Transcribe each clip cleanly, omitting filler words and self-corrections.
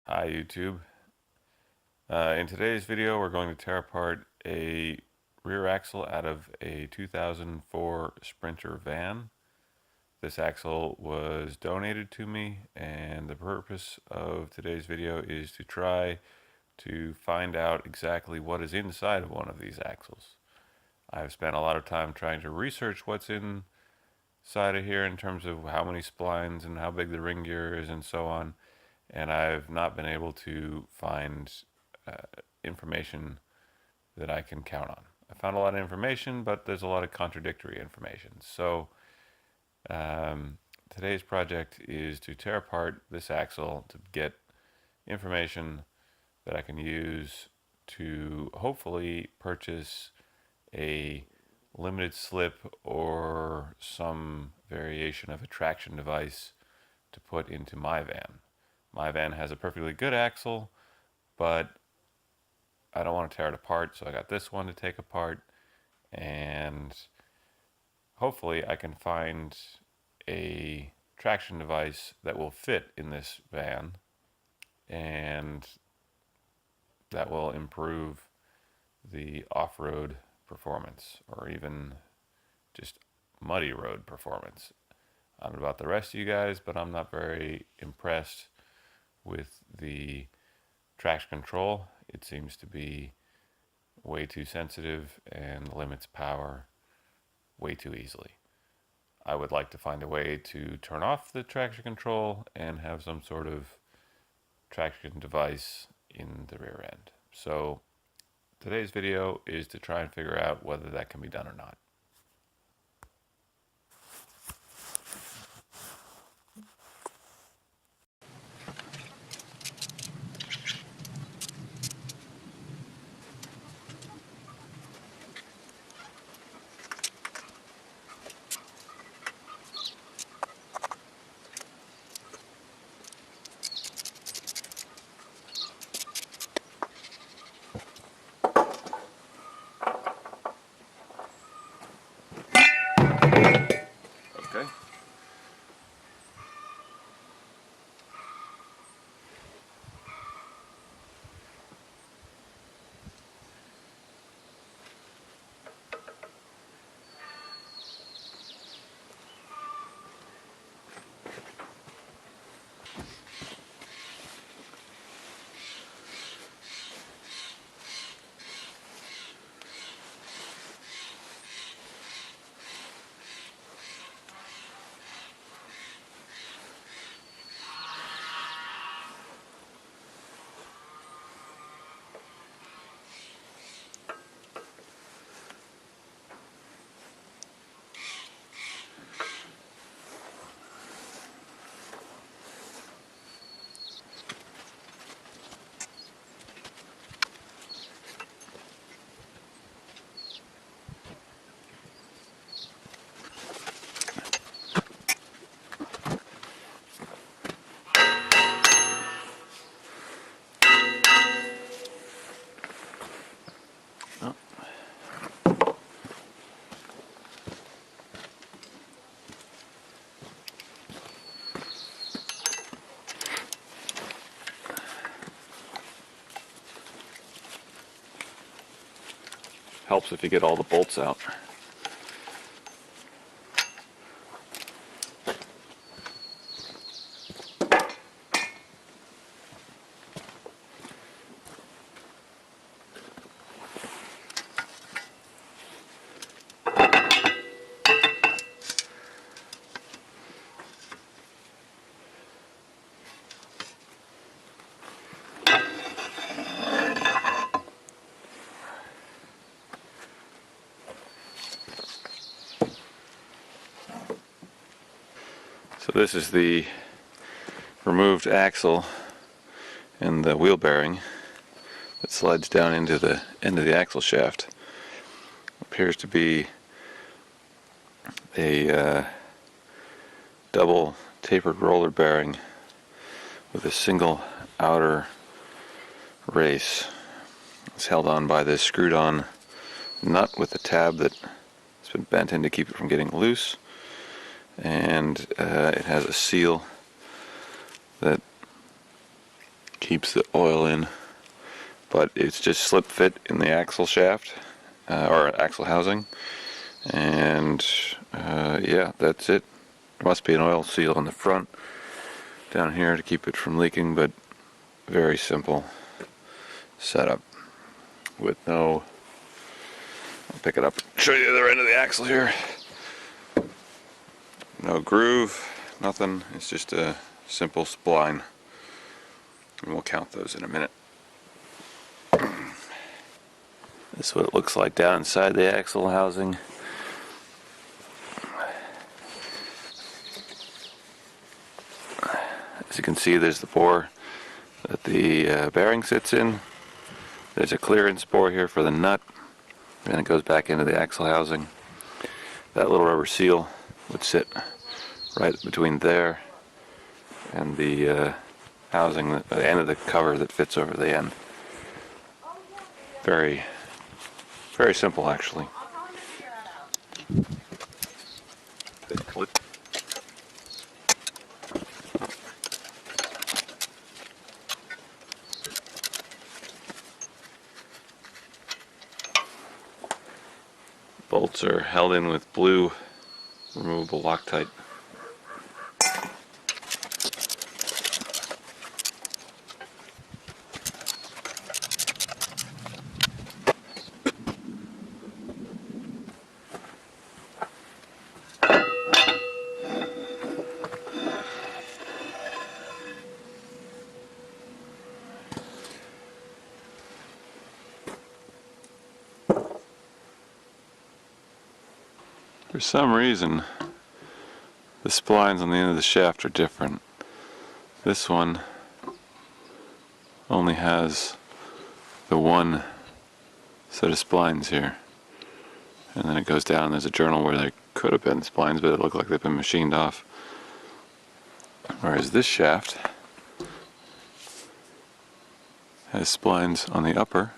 Hi YouTube. In today's video we're going to tear apart a rear axle out of a 2004 Sprinter van. This axle was donated to me, and the purpose of today's video is to try to find out exactly what is inside of one of these axles. I've spent a lot of time trying to research what's inside of here in terms of how many splines and how big the ring gear is and so on, and I've not been able to find information that I can count on. I found a lot of information, but there's a lot of contradictory information. So today's project is to tear apart this axle to get information that I can use to hopefully purchase a limited slip or some variation of a traction device to put into my van. My van has a perfectly good axle, but I don't want to tear it apart, so I got this one to take apart, and hopefully I can find a traction device that will fit in this van and that will improve the off-road performance, or even just muddy road performance. I don't know about the rest of you guys, but I'm not very impressed with the traction control. It seems to be way too sensitive and limits power way too easily. I would like to find a way to turn off the traction control and have some sort of traction device in the rear end. So today's video is to try and figure out whether that can be done or not. Okay. Helps if you get all the bolts out. So this is the removed axle and the wheel bearing that slides down into the end of the axle shaft. Appears to be a double tapered roller bearing with a single outer race. It's held on by this screwed on nut with a tab that has been bent in to keep it from getting loose, and it has a seal that keeps the oil in, but it's just slip fit in the axle shaft or axle housing, and yeah, that's it. There must be an oil seal on the front down here to keep it from leaking, but very simple setup with no, I'll pick it up and show you the other end of the axle here. No groove, nothing, it's just a simple spline, and we'll count those in a minute. This is what it looks like down inside the axle housing. As you can see, there's the bore that the bearing sits in. There's a clearance bore here for the nut, and it goes back into the axle housing. That little rubber seal would sit right between there and the housing, the end of the cover that fits over the end. Very, very simple, actually. Bolts are held in with blue removable Loctite. For some reason, the splines on the end of the shaft are different. This one only has the one set of splines here, and then it goes down. There's a journal where there could have been splines, but it looked like they've been machined off. Whereas this shaft has splines on the upper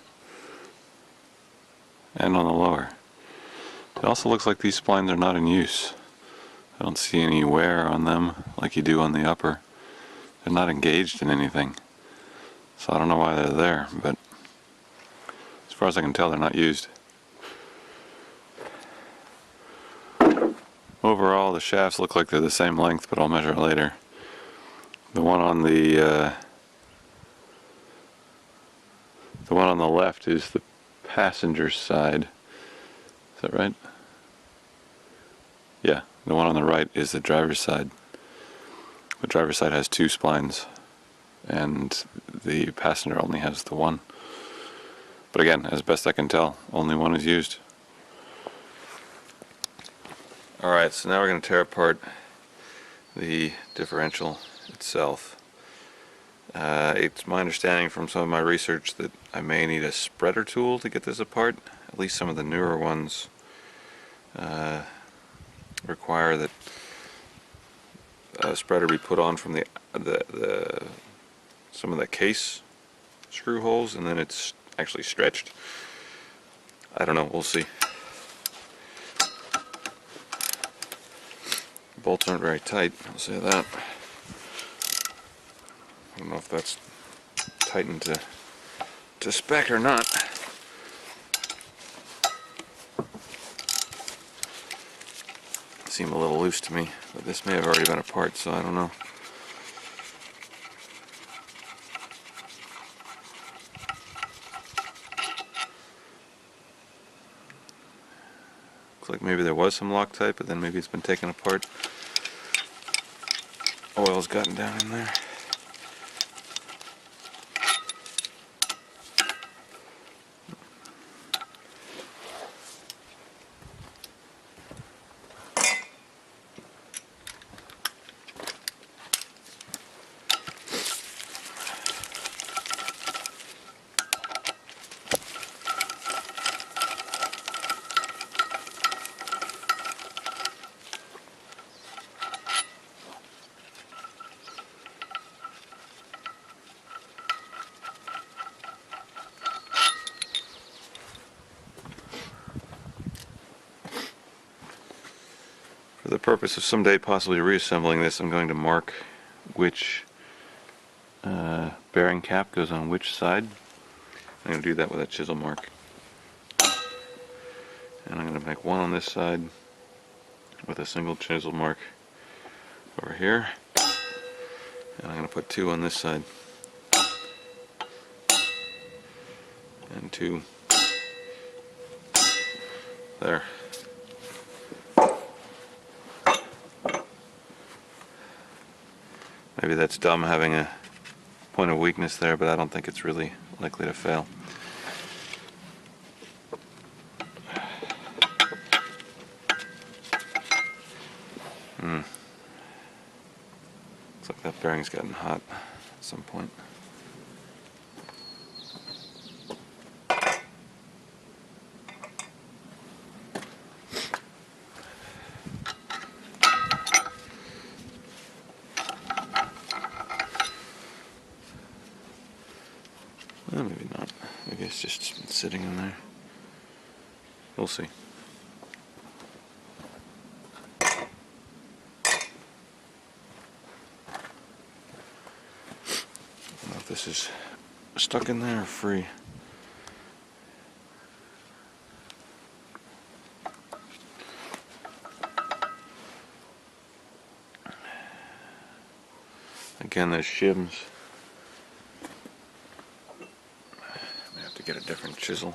and on the lower. It also looks like these splines are not in use. I don't see any wear on them like you do on the upper. They're not engaged in anything. So I don't know why they're there, but as far as I can tell, they're not used. Overall, the shafts look like they're the same length, but I'll measure it later. The one on the left is the passenger side. Is that right? Yeah, the one on the right is the driver's side. The driver's side has two splines, and the passenger only has the one. But again, as best I can tell, only one is used. Alright, so now we're going to tear apart the differential itself. It's my understanding from some of my research that I may need a spreader tool to get this apart. At least some of the newer ones require that a spreader be put on from some of the case screw holes, and then it's actually stretched. I don't know, we'll see. Bolts aren't very tight, I'll say that. I don't know if that's tightened to spec or not. Seem a little loose to me, but this may have already been apart, so I don't know. Looks like maybe there was some Loctite, but then maybe it's been taken apart. Oil's gotten down in there. For the purpose of someday possibly reassembling this, I'm going to mark which bearing cap goes on which side. I'm going to do that with a chisel mark. And I'm going to make one on this side with a single chisel mark over here. And I'm going to put two on this side. And two there. Maybe that's dumb having a point of weakness there, but I don't think it's really likely to fail. Looks like that bearing's gotten hot at some point. Well, maybe not. Maybe it's just been sitting in there. We'll see. I don't know if this is stuck in there or free. Again, there's shims. I have to get a different chisel.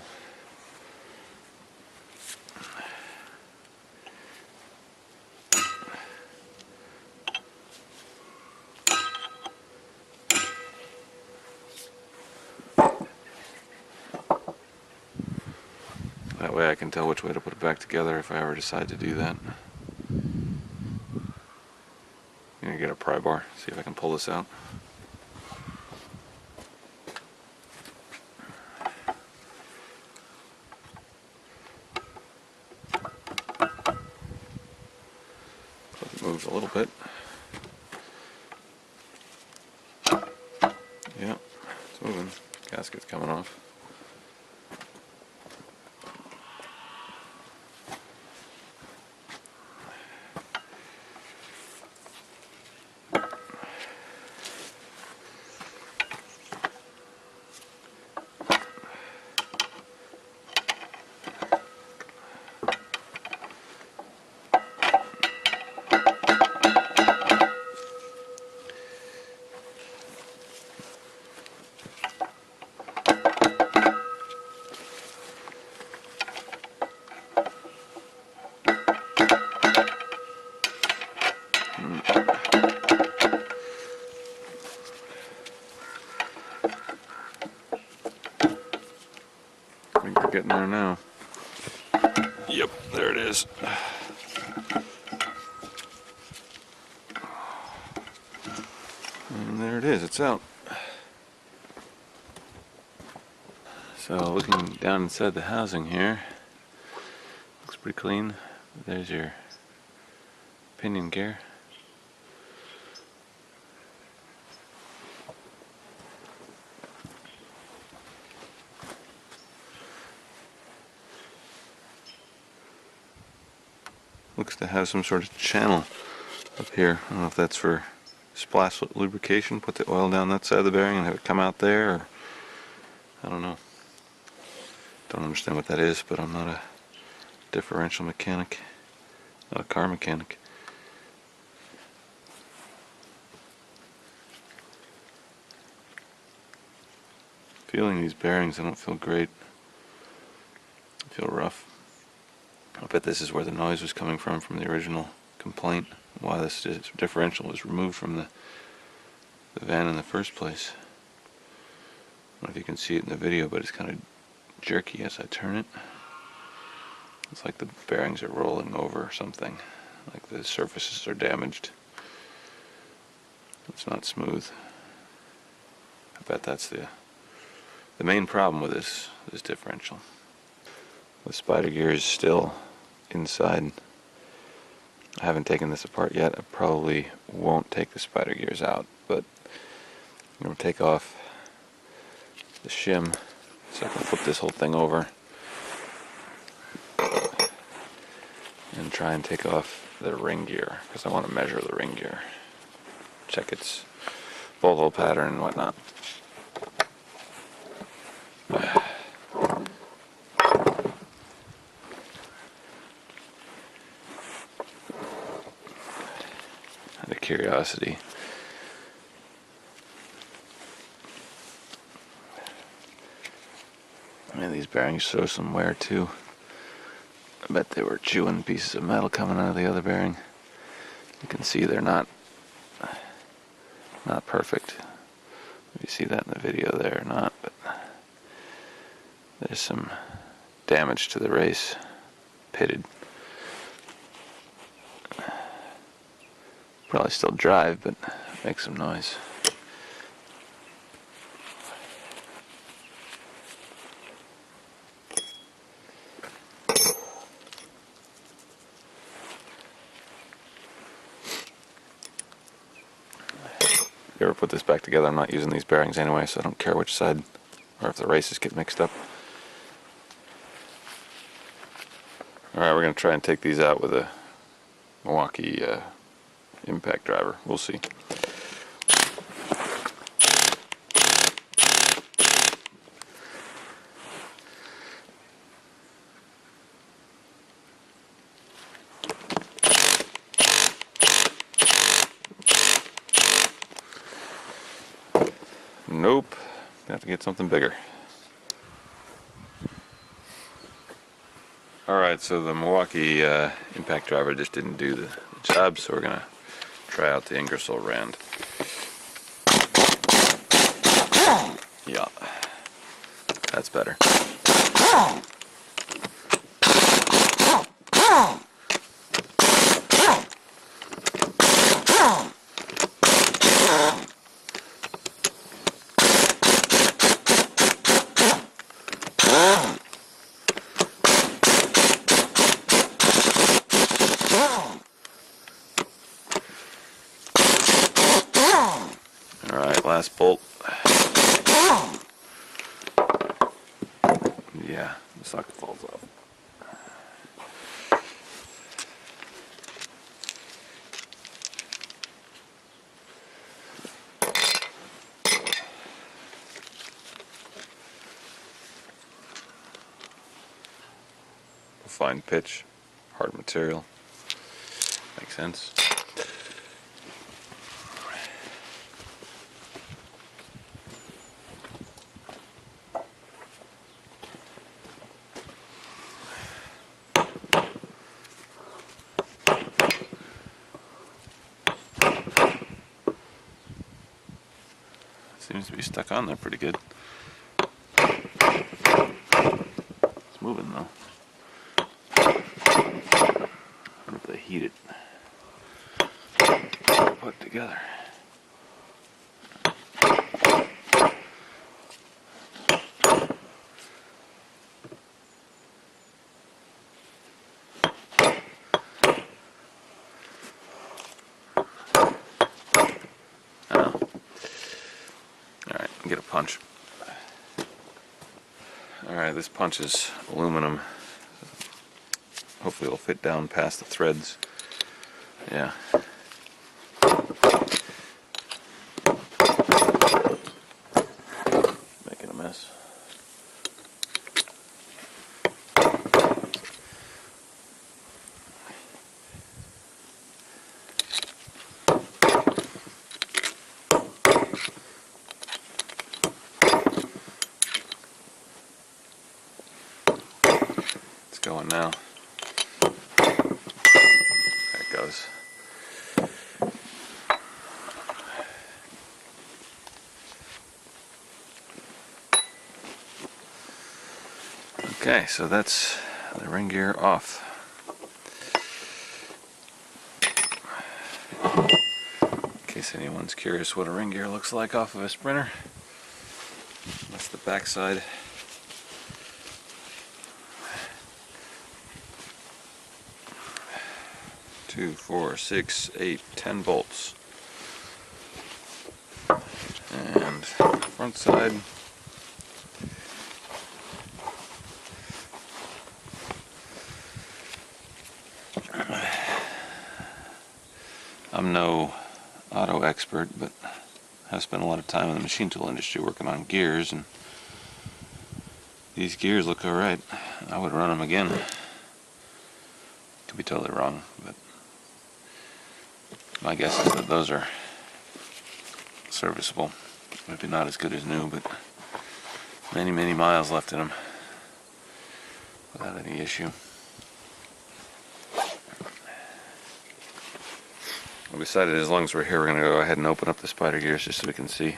That way I can tell which way to put it back together if I ever decide to do that. I'm gonna get a pry bar, see if I can pull this out. It moves a little bit. Yeah, it's moving. Gasket's coming off. I think we're getting there now. Yep, there it is. And there it is, it's out. So looking down inside the housing here, looks pretty clean. There's your pinion gear. Looks to have some sort of channel up here. I don't know if that's for splash lubrication, put the oil down that side of the bearing and have it come out there, or I don't know. Don't understand what that is, but I'm not a differential mechanic, not a car mechanic. Feeling these bearings, I don't feel great. I feel rough. I bet this is where the noise was coming from the original complaint, why this differential was removed from the van in the first place. I don't know if you can see it in the video, but it's kind of jerky as I turn it. It's like the bearings are rolling over or something, like the surfaces are damaged. It's not smooth. I bet that's the main problem with this differential. The spider gear is still inside. I haven't taken this apart yet. I probably won't take the spider gears out, but I'm going to take off the shim so I can flip this whole thing over and try and take off the ring gear, because I want to measure the ring gear, check its bolt hole pattern and whatnot. Out of curiosity, man, these bearings show some wear too. I bet they were chewing pieces of metal coming out of the other bearing. You can see they're not perfect. If you see that in the video there or not, but there's some damage to the race, pitted. Probably still drive, but make some noise. If you ever put this back together, I'm not using these bearings anyway, so I don't care which side, or if the races get mixed up. Alright, we're going to try and take these out with a Milwaukee impact driver. We'll see. Nope. Gonna have to get something bigger. Alright, so the Milwaukee impact driver just didn't do the job, so we're gonna try out the Ingersoll Rand. Yeah, that's better. Alright, last bolt. Yeah, the socket falls off. Fine pitch, hard material. Makes sense. Seems to be stuck on there pretty good. It's moving though. I wonder if they heat it. Put it together. Alright, get a punch. Alright, this punch is aluminum. Hopefully it'll fit down past the threads. Yeah. Making a mess. It's going now. There it goes. Okay, so that's the ring gear off. In case anyone's curious what a ring gear looks like off of a Sprinter, that's the back side. Two, 4, 6, 8, 10 bolts. And front side. I'm no auto expert, but have spent a lot of time in the machine tool industry working on gears, and these gears look alright. I would run them again. Could be totally wrong, but my guess is that those are serviceable. Maybe not as good as new, but many, many miles left in them without any issue. I decided as long as we're here, we're going to go ahead and open up the spider gears just so we can see.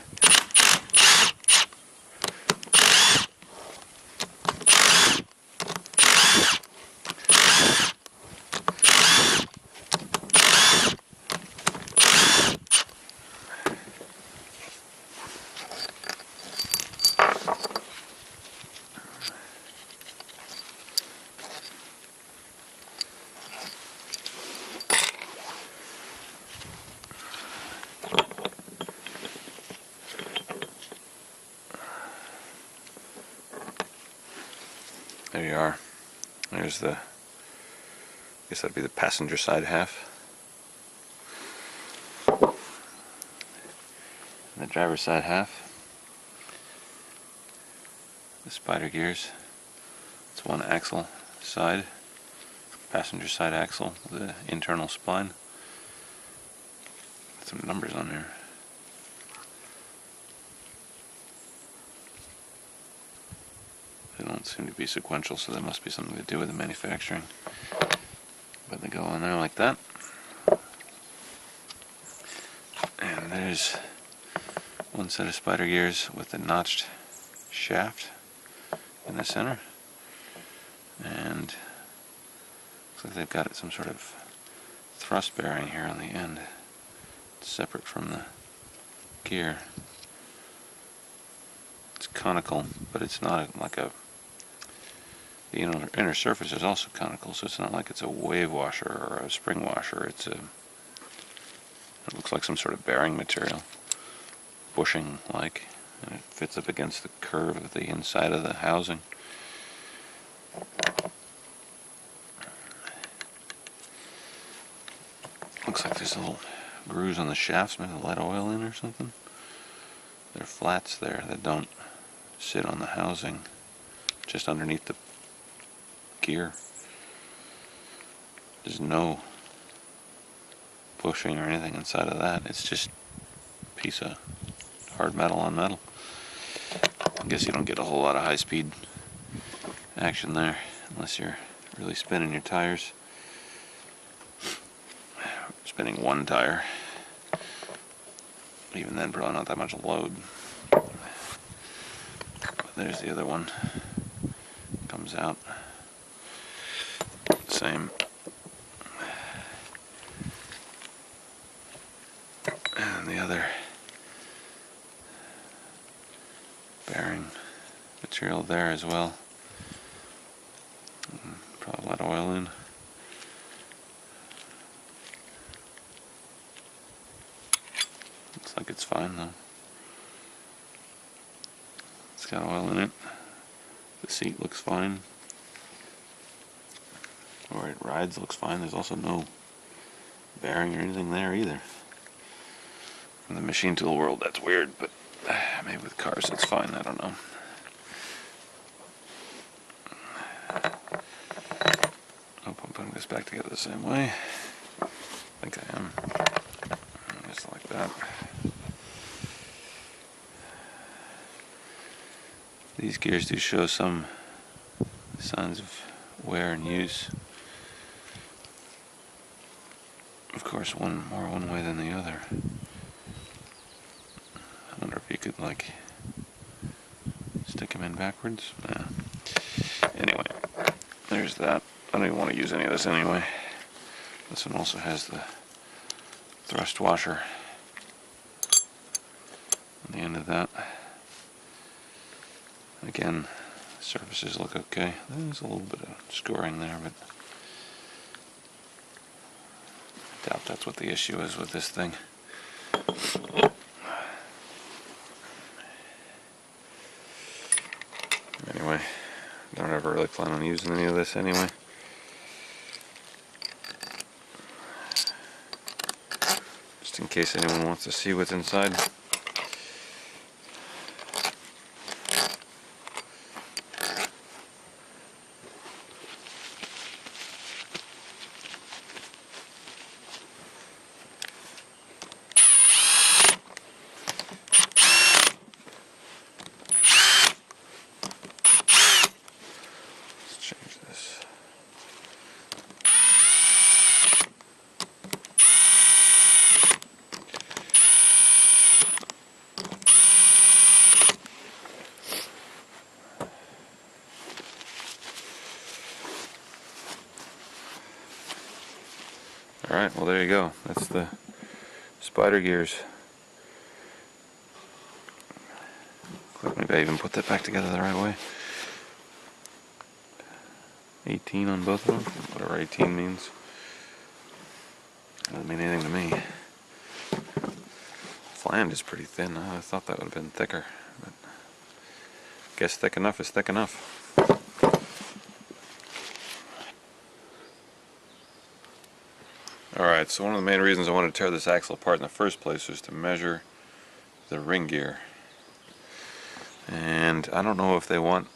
There you are. There's the, I guess that'd be the passenger side half. And the driver's side half. The spider gears. It's one axle side, passenger side axle with an internal spline. Got some numbers on there. They don't seem to be sequential, so that must be something to do with the manufacturing. But they go on there like that. And there's one set of spider gears with the notched shaft in the center. And looks like they've got some sort of thrust bearing here on the end. It's separate from the gear. It's conical, but it's not like a... The inner surface is also conical, so it's not like it's a wave washer or a spring washer. It's a... It looks like some sort of bearing material, bushing-like, and it fits up against the curve of the inside of the housing. Looks like there's little grooves on the shafts, maybe let oil in or something. There are flats there that don't sit on the housing, just underneath the gear. There's no bushing or anything inside of that. It's just a piece of hard metal on metal. I guess you don't get a whole lot of high-speed action there unless you're really spinning your tires. Spinning one tire. Even then, probably not that much load. But there's the other one. Comes out. Same. And the other bearing material there as well. Probably let oil in. Looks like it's fine though. It's got oil in it. The seat looks fine. Where it rides looks fine. There's also no bearing or anything there either. In the machine tool world, that's weird, but maybe with cars it's fine. I don't know. Hope I'm putting this back together the same way. I think I am. Just like that. These gears do show some signs of wear and use. Of course, one more one way than the other. I wonder if you could, like, stick them in backwards. Nah. Anyway, there's that. I don't even want to use any of this anyway. This one also has the thrust washer on the end of that. Again, surfaces look okay. There's a little bit of scoring there, but I doubt that's what the issue is with this thing. Anyway, don't ever really plan on using any of this anyway. Just in case anyone wants to see what's inside. Alright, well there you go. That's the spider gears. Maybe I even put that back together the right way. 18 on both of them, whatever 18 means. Doesn't mean anything to me. Flange is pretty thin. I thought that would have been thicker, but I guess thick enough is thick enough. Alright, so one of the main reasons I wanted to tear this axle apart in the first place was to measure the ring gear. And I don't know if they want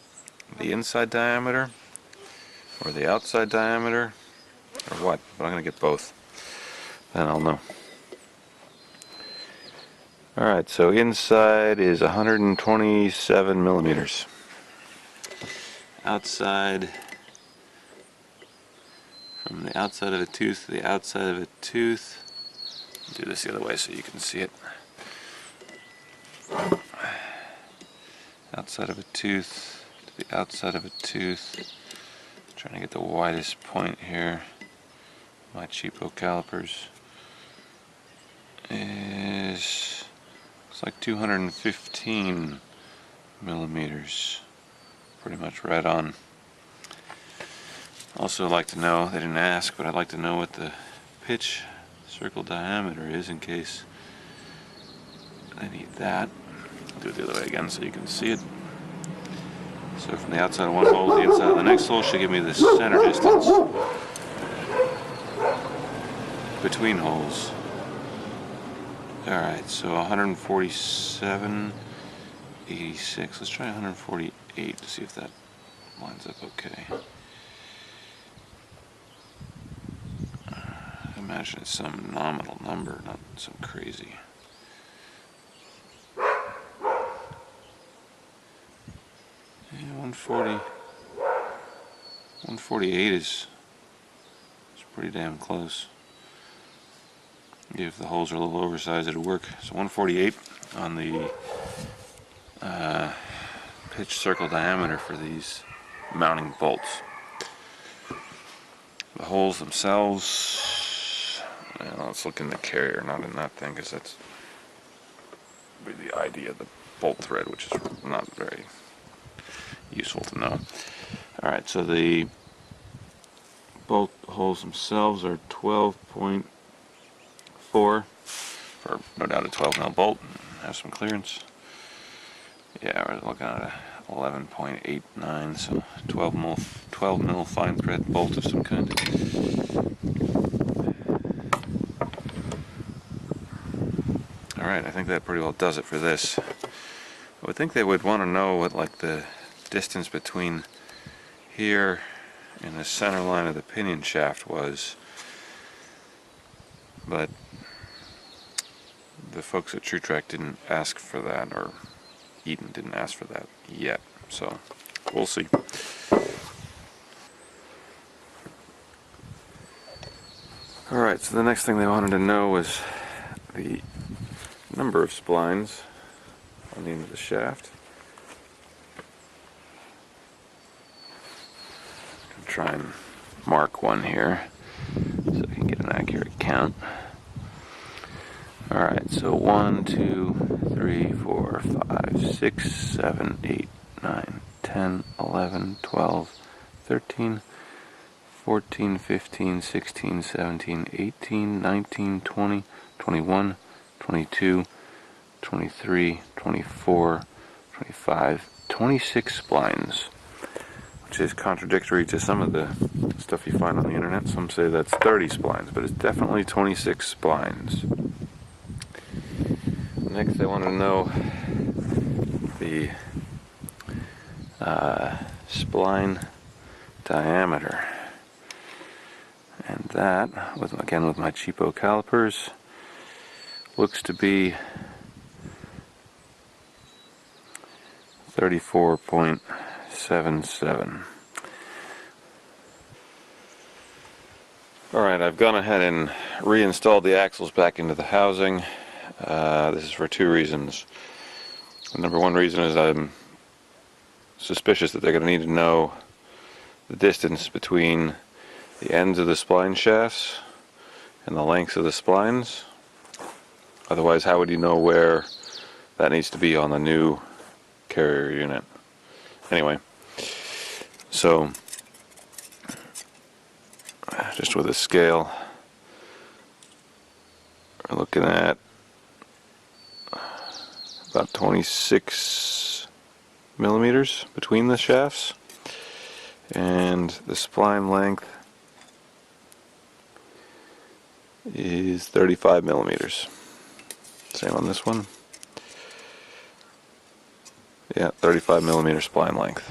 the inside diameter or the outside diameter or what, but I'm going to get both. Then I'll know. Alright, so inside is 127 millimeters. Outside, from the outside of a tooth to the outside of a tooth. Do this the other way so you can see it. Outside of a tooth to the outside of a tooth. Trying to get the widest point here. My cheapo calipers is, it's like 215 millimeters. Pretty much right on. Also, I'd like to know, they didn't ask, but I'd like to know what the pitch circle diameter is in case I need that. I'll do it the other way again so you can see it. So from the outside of one hole to the inside of the next hole should give me the center distance between holes. Alright, so 147, 86. Let's try 148 to see if that lines up okay. I imagine it's some nominal number, not some crazy. Yeah, 148 is pretty damn close. If the holes are a little oversized, it'll work. So 148 on the pitch circle diameter for these mounting bolts. The holes themselves, well, let's look in the carrier, not in that thing, because that's the idea of the bolt thread, which is not very useful to know. Alright, so the bolt holes themselves are 12.4 for no doubt a 12 mil bolt, and have some clearance. Yeah, we're looking at a 11.89, so 12 mil fine thread bolt of some kind. Alright, I think that pretty well does it for this. I would think they would want to know what like the distance between here and the center line of the pinion shaft was, but the folks at TrueTrack didn't ask for that, or Eaton didn't ask for that yet, so we'll see. Alright, so the next thing they wanted to know was the number of splines on the end of the shaft. I'll try and mark one here so I can get an accurate count. Alright, so 1, 2, 3, 4, 5, 6, 7, 8, 9, 10, 11, 12, 13, 14, 15, 16, 17, 18, 19, 20, 21, 22, 23, 24, 25, 26 splines, which is contradictory to some of the stuff you find on the internet. Some say that's 30 splines, but it's definitely 26 splines. Next, they want to know the spline diameter, and that, again with my cheapo calipers, looks to be 34.77. Alright, I've gone ahead and reinstalled the axles back into the housing. This is for two reasons. The number one reason is I'm suspicious that they're going to need to know the distance between the ends of the spline shafts and the lengths of the splines. Otherwise, how would you know where that needs to be on the new carrier unit? Anyway, so just with a scale, we're looking at about 26 millimeters between the shafts, and the spline length is 35 millimeters. Same on this one. Yeah, 35 millimeter spline length.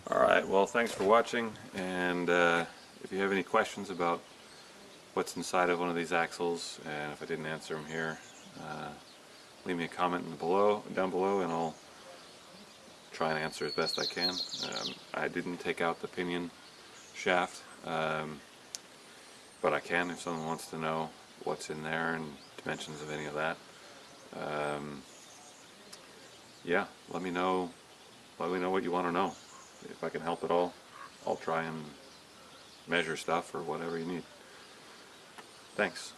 Alright, well, thanks for watching, and if you have any questions about what's inside of one of these axles, and if I didn't answer them here, leave me a comment down below, and I'll try and answer as best I can. I didn't take out the pinion shaft, but I can if someone wants to know what's in there and dimensions of any of that. Yeah, let me know what you want to know. If I can help at all, I'll try and measure stuff or whatever you need. Thanks.